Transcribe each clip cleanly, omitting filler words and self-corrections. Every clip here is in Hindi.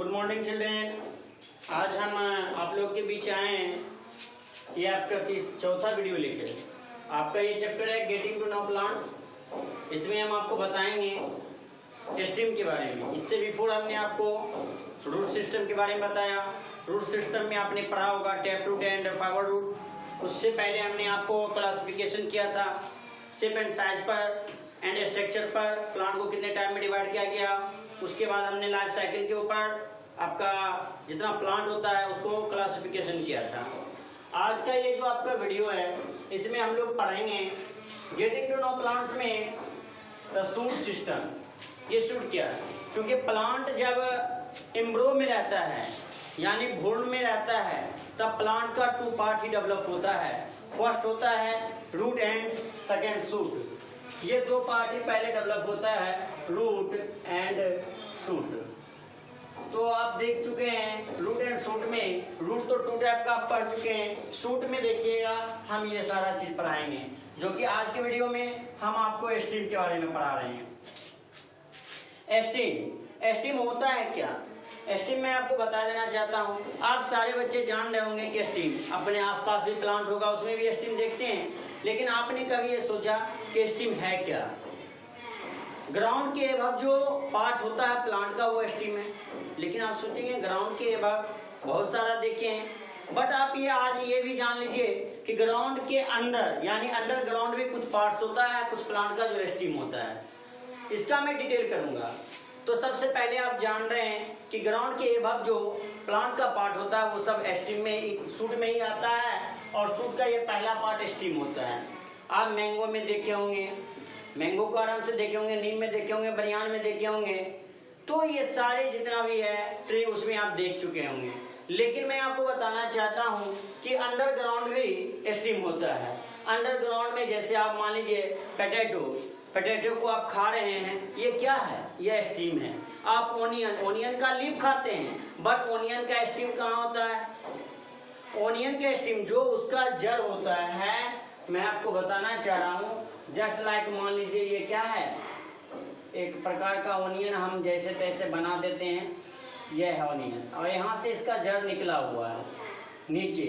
Good morning children. आज हम आप लोग के बीच आए हैं, ये आपका चौथा वीडियो लेकर। आपका ये चैप्टर है गेटिंग टू नो प्लांट्स। इसमें हम आपको बताएंगे स्टेम के बारे में। इससे बिफोर हमने आपको रूट सिस्टम के बारे में बताया। रूट सिस्टम में आपने पढ़ा होगा tap root and fibre root. उससे पहले हमने आपको क्लासिफिकेशन किया था शेप एंड साइज पर एंड स्ट्रक्चर पर, प्लांट को कितने टाइम में डिवाइड किया गया। उसके बाद हमने लाइफ साइकिल के ऊपर आपका जितना प्लांट होता है उसको क्लासिफिकेशन किया था। आज का ये जो आपका वीडियो है इसमें हम लोग पढ़ेंगे गेटिंग टू नो प्लांट्स में द शूट सिस्टम। ये शूट क्या है? क्योंकि प्लांट जब एम्ब्रो में रहता है यानी भ्रूण में रहता है तब प्लांट का टू पार्ट ही डेवलप होता है। फर्स्ट होता है रूट एंड सेकेंड शूट। ये दो पार्ट ही पहले डेवलप होता है, रूट एंड शूट। तो आप देख चुके हैं रूट एंड शूट में। रूट तो टू टाइप का आप पढ़ चुके हैं। शूट में देखिएगा हम ये सारा चीज पढ़ाएंगे, जो कि आज के वीडियो में हम आपको स्टीम के बारे में पढ़ा रहे हैं। स्टीम होता है क्या? स्टीम मैं आपको बता देना चाहता हूँ। आप सारे बच्चे जान रहे होंगे कि स्टीम अपने आसपास भी प्लांट होगा उसमें भी स्टीम देखते हैं, लेकिन आपने कभी ये सोचा कि स्टीम है क्या? ग्राउंड के अबव जो पार्ट होता है प्लांट का वो स्टीम है। लेकिन आप सोचेंगे ग्राउंड के अबव बहुत सारा देखे हैं, बट आप ये आज ये भी जान लीजिए कि ग्राउंड के अंदर यानी अंडरग्राउंड भी कुछ पार्ट्स होता है, कुछ प्लांट का जो स्टीम होता है। इसका मैं डिटेल करूंगा। तो सबसे पहले आप जान रहे हैं कि ग्राउंड के अबव जो प्लांट का पार्ट होता है वो सब स्टीम में शूट में ही आता है, और शूट का ये पहला पार्ट स्टीम होता है। आप मैंगो में देखे होंगे, मैंगो को आराम से देखे होंगे, नीम में देखे होंगे, बनियान में देखे होंगे। तो ये सारे जितना भी है ट्री उसमें आप देख चुके होंगे। लेकिन मैं आपको बताना चाहता हूँ कि अंडरग्राउंड भी स्टीम होता है। अंडरग्राउंड में जैसे आप मान लीजिए पोटैटो को आप खा रहे हैं, ये क्या है? ये स्टीम है। आप ओनियन का लीफ खाते हैं, बट ओनियन का स्टीम कहाँ होता है? ओनियन का स्टीम जो उसका जड़ होता है, मैं आपको बताना चाह रहा हूँ। जस्ट लाइक मान लीजिए ये क्या है, एक प्रकार का ओनियन हम जैसे तैसे बना देते हैं, ये है ओनियन, और यहाँ से इसका जड़ निकला हुआ है नीचे,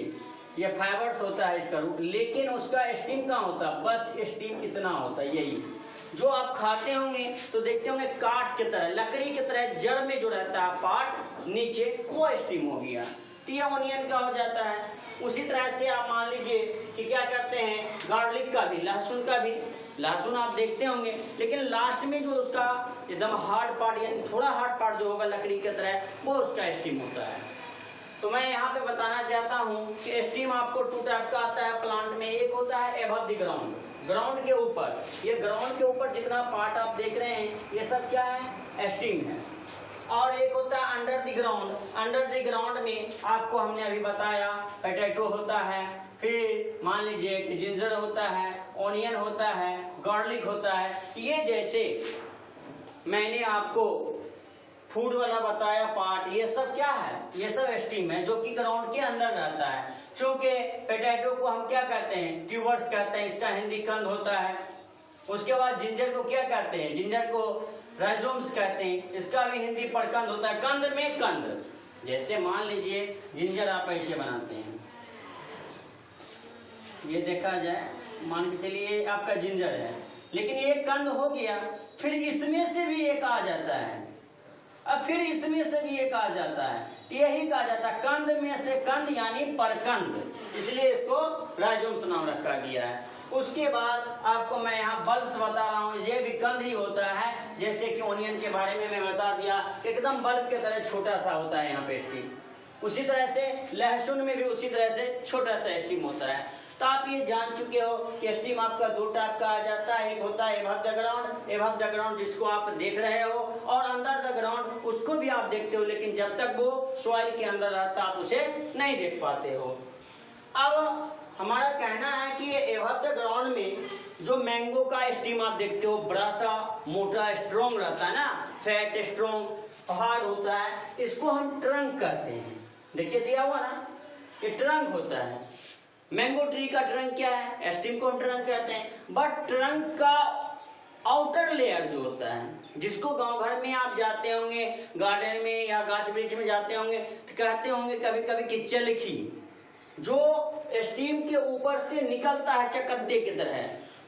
ये फाइबर्स होता है इसका रूट। लेकिन उसका स्टीम कहाँ होता है? बस स्टीम कितना होता है, यही जो आप खाते होंगे तो देखते होंगे काट की तरह, लकड़ी की तरह जड़ में जो रहता है पार्ट नीचे, वो स्टीम हो गया। तो ये ओनियन का हो जाता है। उसी तरह से आप मान लीजिए कि क्या करते हैं गार्लिक का भी, लहसुन का भी। लहसुन आप देखते होंगे, लेकिन लास्ट में जो उसका एकदम हार्ड पार्ट यानी थोड़ा हार्ड पार्ट जो होगा लकड़ी की तरह, वो उसका स्टीम होता है। तो मैं यहाँ पे बताना चाहता हूँ कि स्टीम आपको टू टाइप का आता है प्लांट में। एक होता है एबव द ग्राउंड, ग्राउंड के ऊपर। ये ग्राउंड के ऊपर जितना पार्ट आप देख रहे हैं ये सब क्या है? स्टीम है। और एक होता है under the ground. Under the ground में आपको हमने अभी बताया पोटैटो होता है, फिर मान लीजिए कि जिंजर होता है, ओनियन होता है, गार्लिक होता है। ये जैसे मैंने आपको फूड वाला बताया पार्ट, ये सब क्या है? ये सब स्टीम है, जो कि ग्राउंड के अंदर रहता है। चूंकि पोटैटो को हम क्या कहते हैं? ट्यूबर्स कहते हैं, इसका हिंदी कंद होता है। उसके बाद जिंजर को क्या कहते हैं? जिंजर को राइजोम्स कहते हैं, इसका भी हिंदी परकंद होता है। कंद में कंद, जैसे मान लीजिए जिंजर आप ऐसे बनाते हैं, ये देखा जाए, मान के चलिए आपका जिंजर है, लेकिन ये कंद हो गया, फिर इसमें से भी एक आ जाता है, अब फिर इसमें से भी एक आ जाता है, यही कहा जाता है कंद में से कंद यानी परकंद, इसलिए इसको राइजोम्स नाम रखा गया है। उसके बाद आपको मैं यहाँ बल्ब्स बता रहा हूँ, ये भी कंद ही होता है। जैसे कि ओनियन के बारे में मैं बता दिया, एकदम बल्ब की तरह छोटा सा होता है यहाँ पे स्टीम। उसी तरह से लहसुन में भी उसी तरह से छोटा सा स्टीम होता है। तो आप ये जान चुके हो कि स्टीम आपका दो टाइप का आ जाता है। एक होता है एबव द ग्राउंड जिसको आप देख रहे हो, और अंडर द ग्राउंड उसको भी आप देखते हो, लेकिन जब तक वो सॉइल के अंदर रहता आप उसे नहीं देख पाते हो। अब हमारा कहना है कि ये एबव द ग्राउंड में जो मैंगो का स्टीम आप देखते हो, बड़ा सा मोटा स्ट्रॉन्ग रहता है ना, फैट स्ट्रॉन्ग हार्ड होता है, इसको हम ट्रंक कहते हैं। देखिए दिया हुआ ना, ये ट्रंक होता है। मैंगो ट्री का ट्रंक क्या है? स्टीम को हम ट्रंक कहते हैं। बट ट्रंक का आउटर लेयर जो होता है, जिसको गांव घर में आप जाते होंगे, गार्डन में या गाछ वृक्ष में जाते होंगे तो कहते होंगे कभी कभी कि चिलखी, जो स्टीम के ऊपर से निकलता है चकत्ते की तरह,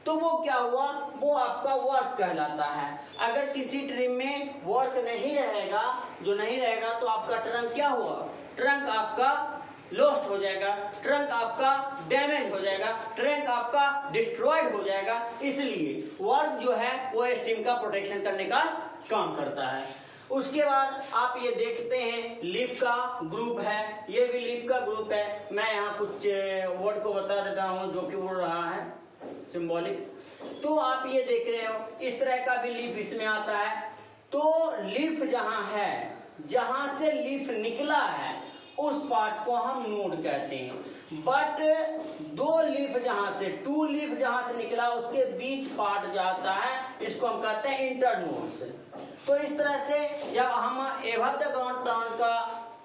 तो वो क्या हुआ, वो आपका वर्क कहलाता है। अगर किसी ट्रिम में वर्क नहीं रहेगा, जो नहीं रहेगा, तो आपका ट्रंक क्या हुआ, ट्रंक आपका लॉस्ट हो जाएगा, ट्रंक आपका डैमेज हो जाएगा, ट्रंक आपका डिस्ट्रॉयड हो जाएगा। इसलिए वर्क जो है वो स्टीम का प्रोटेक्शन करने का काम करता है। उसके बाद आप ये देखते हैं लीफ का ग्रुप है, ये भी लीफ का ग्रुप है। मैं यहाँ कुछ वर्ड को बता देता हूँ जो कि उड़ रहा है सिंबॉलिक। तो आप ये देख रहे हो इस तरह का भी लीफ इसमें आता है। तो लीफ जहाँ है, जहाँ से लीफ निकला है उस पार्ट को हम नोड कहते हैं। बट दो लीफ जहां से, टू लीफ जहां से निकला उसके बीच पार्ट जाता है, इसको हम कहते हैं इंटरनोड्स। तो इस तरह से जब हम एबव द ग्राउंड प्लांट का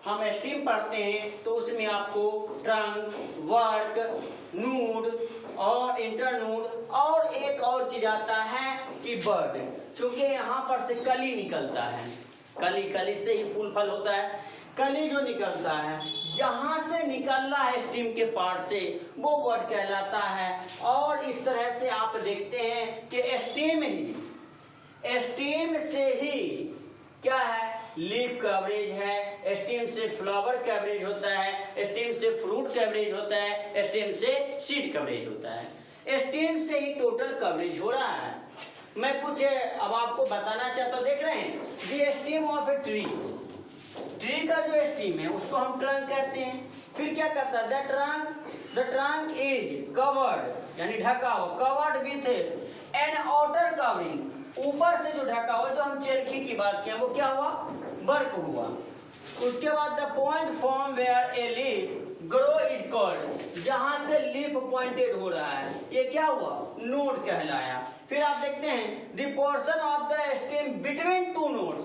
हम स्टीम पढ़ते हैं तो उसमें आपको ट्रंक, वर्क, नोड और इंटरनोड और एक और चीज आता है कि बर्ड। चूंकि यहाँ पर से कली निकलता है, कली से ही फूल फल होता है, कली जो निकलता है, जहां से निकल रहा है स्टीम के पार्ट से, वो वर्ड कहलाता है। और इस तरह से आप देखते हैं कि स्टीम से ही क्या है, लीफ कवरेज है, स्टीम से फ्लावर कवरेज होता है, स्टीम से फ्रूट कवरेज होता है, स्टीम से सीड कवरेज होता है। स्टीम से ही टोटल कवरेज हो रहा है। मैं कुछ अब आपको बताना चाहता हूं, देख रहे हैं the steam of a tree, tree का जो स्टीम है उसको हम ट्रंक कहते हैं। फिर क्या कहता है, द ट्रंक इज कवर्ड, यानी ढका हो, covered with an outer covering, ऊपर से जो ढका हो, जो हम चिलखी की बात किया वो क्या हुआ, बर्क हुआ। उसके बाद the point from where a leaf grow is called, जहां से लीफ पॉइंटेड हो रहा है, ये क्या हुआ, नोड कहलाया। फिर आप देखते हैं the portion of the steam between two nodes,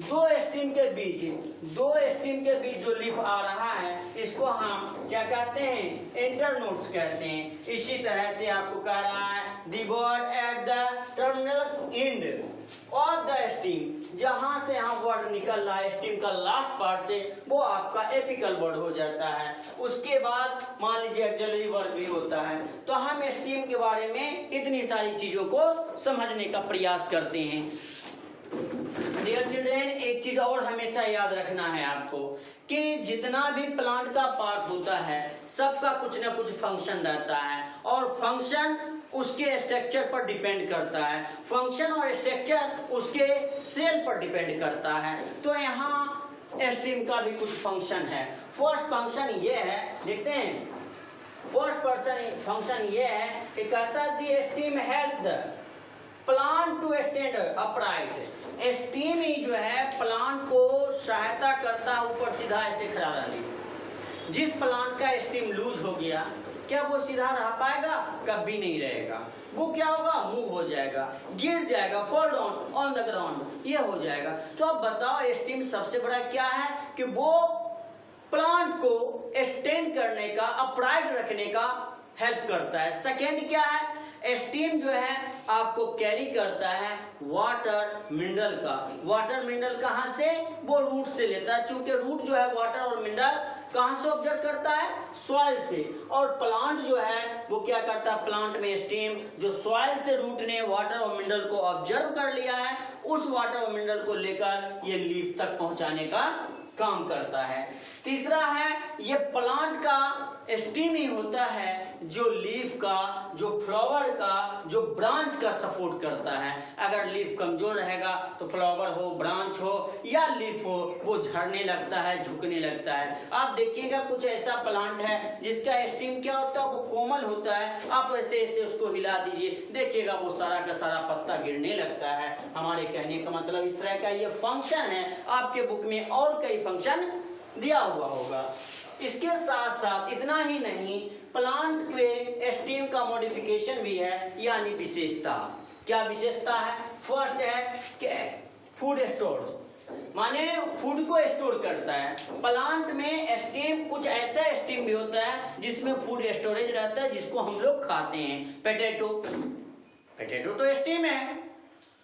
दो स्टीम के बीच जो लीफ आ रहा है इसको हम क्या कहते हैं, इंटरनोड्स कहते हैं। इसी तरह से आपको कह रहा है the word at the terminal end of the steam, जहां से यहाँ वर्ड निकल रहा है स्टीम का लास्ट पार्ट से, वो आपका एपिकल वर्ड हो जाता है। उसके बाद मान लीजिए एक्सिलरी वर्ड भी होता है। तो हम स्टीम के बारे में इतनी सारी चीजों को समझने का प्रयास करते हैं। डियर चिल्ड्रेन, एक चीज और हमेशा याद रखना है आपको कि जितना भी प्लांट का पार्ट होता है सबका कुछ ना कुछ फंक्शन रहता है, और फंक्शन उसके स्ट्रक्चर पर डिपेंड करता है, फंक्शन और स्ट्रक्चर उसके सेल पर डिपेंड करता है। तो यहाँ स्टीम का भी कुछ फंक्शन है। फर्स्ट फंक्शन ये है, देखते हैं, फर्स्ट फंक्शन ये है कि कहता है stem help the plant to stand upright, stem ही जो है प्लांट को सहायता करता है ऊपर सीधा ऐसे खड़ा रहने। जिस प्लांट का स्टीम लूज हो गया, क्या वो सीधा रह पाएगा, कभी नहीं रहेगा। वो क्या होगा, मूव हो जाएगा, गिर जाएगा, fall down on the ground, ये हो जाएगा। तो अब बताओ स्टीम सबसे बड़ा क्या है कि वो प्लांट को स्टैंड करने का, अपराइट रखने का हेल्प करता है। सेकेंड क्या है, स्टीम जो है आपको कैरी करता है वाटर मिनरल का। वाटर मिनरल कहाँ से, वो रूट से लेता है, क्योंकि रूट जो है वाटर और मिनरल कहाँ से ऑब्जर्व करता है, सॉइल से। और प्लांट जो है वो क्या करता है, प्लांट में स्टीम जो सॉइल से रूट ने वाटर और मिनरल को ऑब्जर्व कर लिया है, उस वाटर और मिनरल को लेकर ये लीफ तक पहुंचाने का काम करता है। तीसरा है, ये प्लांट का स्टीम ही होता है जो लीफ का, जो फ्लावर का, जो ब्रांच का सपोर्ट करता है। अगर लीफ कमजोर रहेगा तो फ्लावर हो, ब्रांच हो या लीफ हो, वो झड़ने लगता है, झुकने लगता है। आप देखिएगा कुछ ऐसा प्लांट है जिसका स्टीम क्या होता है, वो कोमल होता है। आप ऐसे ऐसे उसको हिला दीजिए, देखिएगा वो सारा का सारा पत्ता गिरने लगता है। हमारे कहने का मतलब इस तरह का ये फंक्शन है। आपके बुक में और कई फंक्शन दिया हुआ होगा। इसके साथ साथ इतना ही नहीं, प्लांट में स्टीम का मॉडिफिकेशन भी है, यानी विशेषता। क्या विशेषता है, फर्स्ट है कि फूड स्टोर, माने फूड को स्टोर करता है। प्लांट में स्टीम, कुछ ऐसा स्टीम भी होता है जिसमें फूड स्टोरेज रहता है, जिसको हम लोग खाते हैं। पोटैटो तो स्टीम है,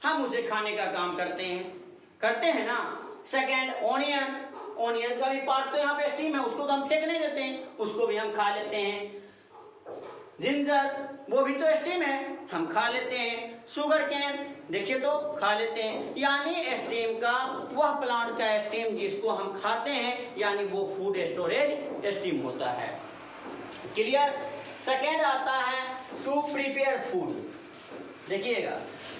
हम उसे खाने का काम करते हैं ना। सेकेंड, ऑनियन का भी पार्ट तो यहाँ पे स्टीम है, उसको तो हम फेंक नहीं देते हैं, उसको भी हम खा लेते हैं। जिंजर, वो भी तो स्टीम है, हम खा लेते हैं। शुगर कैन देखिए तो खा लेते हैं। यानी स्टीम का वह प्लांट का स्टीम जिसको हम खाते हैं, यानी वो फूड स्टोरेज स्टीम होता है। क्लियर। सेकेंड आता है टू प्रिपेयर फूड। देखिएगा,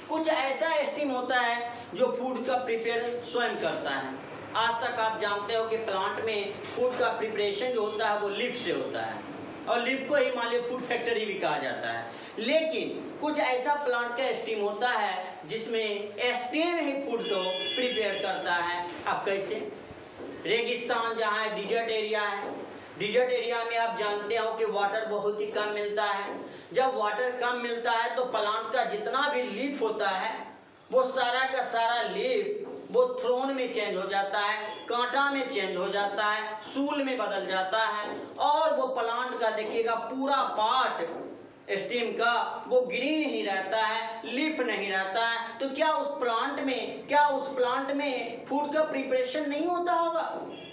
कुछ ऐसा स्टीम होता है जो फूड का प्रिपेयर स्वयं करता है। आज तक आप जानते हो कि प्लांट में फूड का प्रिपरेशन जो होता है वो लीफ से होता है, और लीफ को ही मान लो फूड फैक्ट्री भी कहा जाता है। लेकिन कुछ ऐसा प्लांट का स्टीम होता है जिसमें स्टीम ही फूड को प्रिपेयर करता है। अब कैसे? रेगिस्तान जहाँ है, डिजर्ट एरिया है, डिजर्ट एरिया में आप जानते हो कि वाटर बहुत ही कम मिलता है। जब वाटर कम मिलता है तो प्लांट का जितना भी लीफ होता है वो सारा का सारा लीफ वो थ्रोन में चेंज हो जाता है, कांटा में चेंज हो जाता है, सूल में बदल जाता है, और वो प्लांट का देखिएगा पूरा पार्ट स्टीम का वो ग्रीन ही रहता है, लीफ नहीं रहता है। तो क्या उस प्लांट में फूड का प्रिपरेशन नहीं होता होगा?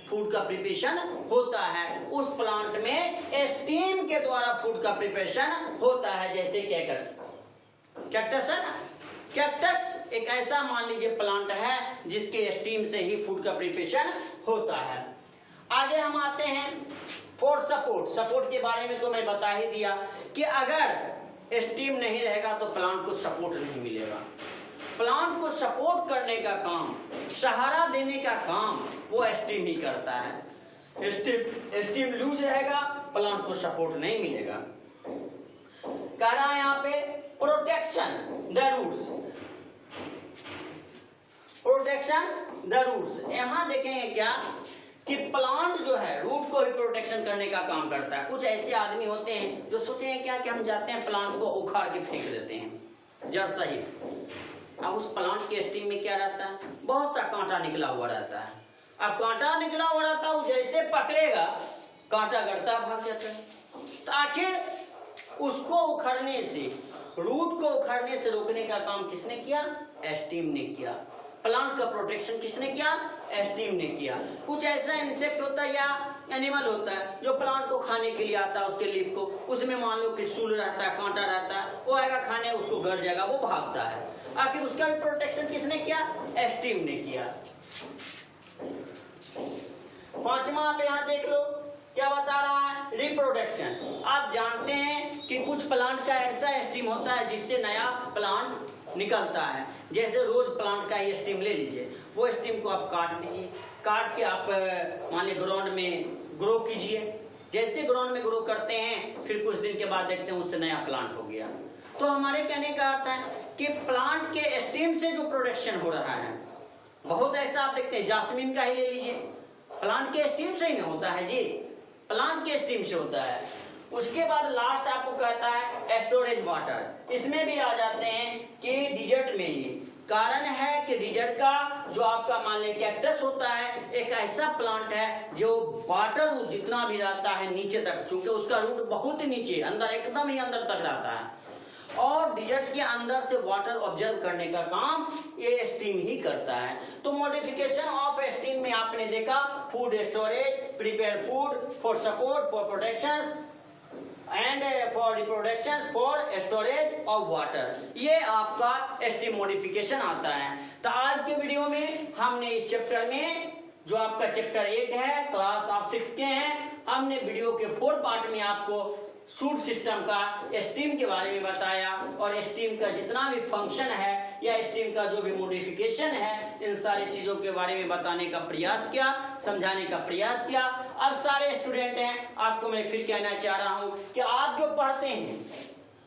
फूड का प्रिपरेशन होता है। उस प्लांट में स्टीम के द्वारा फूड का प्रिपरेशन होता है। जैसे कैक्टस है ना, कैक्टस एक ऐसा मान लीजिए प्लांट है जिसके स्टीम से ही फूड का प्रिपरेशन होता है। आगे हम आते हैं फॉर सपोर्ट के बारे में तो मैं बता ही दिया कि अगर स्टीम नहीं रहेगा तो प्लांट को सपोर्ट नहीं मिलेगा। प्लांट को सपोर्ट करने का काम, सहारा देने का काम वो स्टीम ही करता है। स्टीम लूज रहेगा, प्लांट को सपोर्ट नहीं मिलेगा। कह रहा है यहाँ पे प्रोटेक्शन द रूट्स। यहाँ देखेंगे क्या कि प्लांट जो है रूट को भी प्रोटेक्शन करने का काम करता है। कुछ ऐसे आदमी होते हैं जो सोचे हैं क्या कि हम जाते हैं प्लांट को उखाड़ के फेंक देते हैं जड़ सहित। अब उस प्लांट के स्टीम में क्या रहता है? बहुत सा कांटा निकला हुआ रहता है। अब कांटा निकला हुआ रहता है, जैसे पकड़ेगा कांटा गड़ता भाग जाता है। तो आखिर उसको उखड़ने से, रूट को उखड़ने से रोकने का काम किसने किया? स्टीम ने किया। प्लांट का प्रोटेक्शन किसने किया? स्टीम ने किया। कुछ ऐसा इंसेक्ट होता है या एनिमल होता है जो प्लांट को खाने के लिए आता है, उसके लीफ को, उसमें मान लो कि सूल रहता है, कांटा रहता है, वो आएगा खाने, उसको गड़ जाएगा, वो भागता है। आखिर उसका भी प्रोटेक्शन किसने किया? स्टीम ने किया। पांचवा आप यहाँ देख लो क्या बता रहा है? रिप्रोडक्शन। आप जानते हैं कि कुछ प्लांट का ऐसा स्टीम होता है जिससे नया प्लांट निकलता है। जैसे रोज प्लांट का ये स्टीम ले लीजिए, वो स्टीम को आप काट दीजिए, काट के आप मान लीजिए ग्राउंड में ग्रो कीजिए। जैसे ग्राउंड में ग्रो करते हैं फिर कुछ दिन के बाद देखते हैं उससे नया प्लांट हो गया। तो हमारे कहने का अर्थ है कि प्लांट के स्टीम से जो प्रोडक्शन हो रहा है, बहुत ऐसा आप देखते हैं, जास्मीन का ही ले लीजिए, प्लांट के स्टीम से ही ना होता है जी, प्लांट के स्टीम से होता है। उसके बाद लास्ट आपको कहता है स्टोरेज वाटर। इसमें भी आ जाते हैं कि डिजर्ट में ही कारण है कि डिजर्ट का जो आपका मान लें कैक्टस होता है, एक ऐसा प्लांट है जो वाटर जितना भी रहता है नीचे तक, चूंकि उसका रूट बहुत ही नीचे अंदर एकदम ही अंदर तक रहता है, और डिजर्ट के अंदर से वाटर ऑब्जर्व करने का काम ये स्टीम ही करता है। तो मॉडिफिकेशन ऑफ स्टीम में आपने देखा food storage, prepare food, for support, for protection and for reproduction, for storage of water, ये आपका स्टीम मॉडिफिकेशन आता है। तो आज के वीडियो में हमने इस चैप्टर में जो आपका चैप्टर 8 है, क्लास आप 6 के हैं, हमने वीडियो के 4 पार्ट में आपको सूट सिस्टम का स्टीम के बारे में बताया, और स्टीम का जितना भी फंक्शन है या स्टीम का जो भी मॉडिफिकेशन है, इन सारी चीजों के बारे में बताने का प्रयास किया, समझाने का प्रयास किया। अब सारे स्टूडेंट हैं, आपको मैं फिर कहना चाह रहा हूं कि आप जो पढ़ते हैं,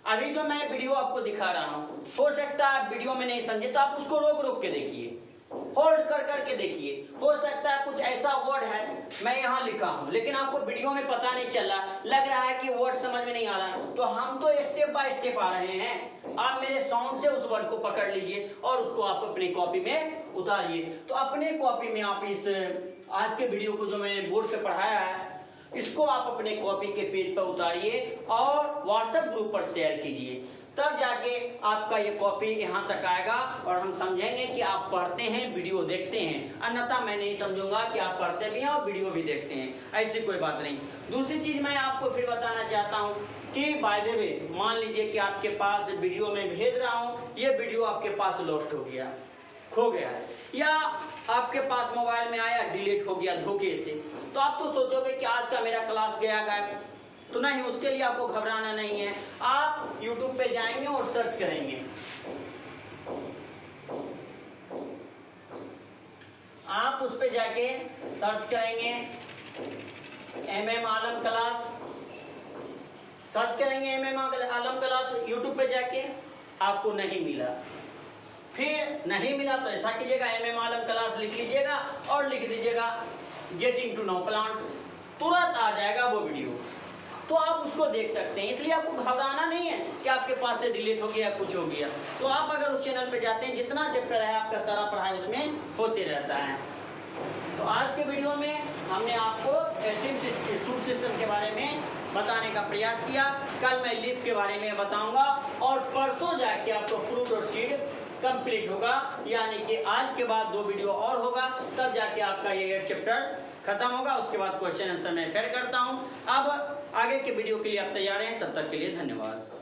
अभी जो मैं वीडियो आपको दिखा रहा हूं, हो सकता है आप वीडियो में नहीं समझे तो आप उसको रोक रोक के देखिए, होल्ड कर करके देखिए। हो सकता है कुछ ऐसा वर्ड है मैं यहाँ लिखा हूँ लेकिन आपको वीडियो में पता नहीं चला, लग रहा है कि वर्ड समझ में नहीं आ रहा, तो हम तो स्टेप बाय स्टेप आ रहे हैं। आप मेरे साउंड से उस वर्ड को पकड़ लीजिए और उसको आप अपनी कॉपी में उतारिए। तो अपने कॉपी में आप इस आज के वीडियो को जो मैंने बोर्ड पे पढ़ाया है, इसको आप अपने कॉपी के पेज पर उतारिए और व्हाट्सएप ग्रुप पर शेयर कीजिए, तब जाके आपका ये कॉपी यहाँ तक आएगा और हम समझेंगे कि आप पढ़ते हैं, वीडियो देखते हैं। अन्यथा मैं नहीं समझूंगा कि आप पढ़ते भी हैं और वीडियो भी देखते हैं, ऐसी कोई बात नहीं। दूसरी चीज मैं आपको फिर बताना चाहता हूँ कि बाय द वे मान लीजिए कि आपके पास वीडियो में भेज रहा हूँ, ये वीडियो आपके पास लॉस्ट हो गया, खो गया है, या आपके पास मोबाइल में आया डिलीट हो गया धोखे से, तो आप तो सोचोगे कि आज का मेरा क्लास गया गायब। तो नहीं, उसके लिए आपको घबराना नहीं है। आप YouTube पे जाएंगे और सर्च करेंगे, आप उस पे जाके सर्च करेंगे MM आलम क्लास, सर्च करेंगे MM आलम क्लास YouTube पे जाके, आपको नहीं मिला, फिर नहीं मिला तो ऐसा कीजिएगा MM आलम क्लास लिख लीजिएगा और लिख दीजिएगा गेटिंग टू नो प्लांट्स, तुरंत आ जाएगा वो वीडियो, तो आप उसको देख सकते हैं। इसलिए आपको घबराना नहीं है कि आपके पास से डिलीट हो गया, कुछ हो गया। तो आप अगर उस चैनल पे जाते हैं, जितना चैप्टर है आपका सारा पढ़ाई उसमें होते रहता है। तो आज के वीडियो में हमने आपको सूट सिस्टम के बारे में बताने का प्रयास किया। कल मैं लीफ के बारे में बताऊंगा और परसों जाके आपको फ्रूट और सीड कंप्लीट होगा, यानी कि आज के बाद 2 वीडियो और होगा, तब जाके आपका ये चैप्टर खत्म होगा। उसके बाद क्वेश्चन आंसर मैं फिर करता हूं। अब आगे के वीडियो के लिए आप तैयार हैं, तब तक के लिए धन्यवाद।